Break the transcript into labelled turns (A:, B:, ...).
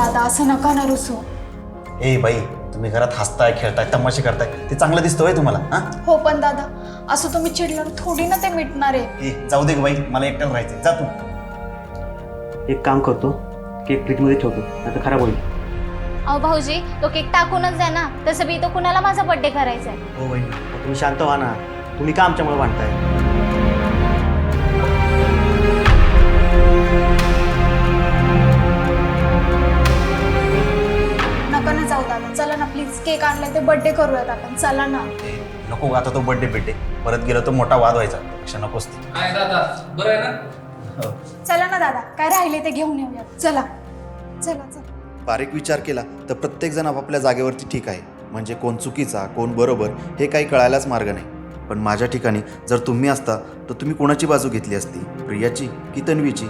A: दादा असं नका ना रुसू.
B: ए बाई, तुम्ही घरात हसताय खेळताय तमाशे करताय ते चांगलं दिसतं होय तुम्हाला? हा
A: हो पण दादा असं तुम्ही चिडल्यावर थोडी ना ते मिटणार आहे.
B: ए जाऊ दे ग बाई, मला एकट्याला राहायचंय, जा तू.
C: एक काम करतो, केक फ्रीजमध्ये ठेवतो, नाही तर खराब होईल.
D: अहो भाऊजी, तो केक टाकूनच द्या ना. तसं बी तो कुणाला माझा बर्थडे करायचा आहे.
C: हो बहिणी, तुम्ही शांत व्हा ना. तुम्ही का आमच्यामुळे भांडताय?
A: नका ना जाऊ दादा, चला ना प्लीज. केक आणलाय ते बर्थडे करूयात आपण, चला ना.
B: ए, नको ग, आता तो बर्थडे परत गेलो तर मोठा वाद व्हायचा, पेक्षा नकोच ते.
E: काय दादा बरं आहे ना?
A: चला ना दादा, काय राहिले ते घेऊन येऊयात. चला चला चला.
F: बारीक विचार केला तर प्रत्येकजण आपापल्या जागेवरती ठीक आहे. म्हणजे कोण चुकीचा कोण बरोबर हे काही कळायलाच मार्ग नाही. पण माझ्या ठिकाणी जर तुम्ही असता तर तुम्ही कोणाची बाजू घेतली असती, प्रियाची की तन्वीची?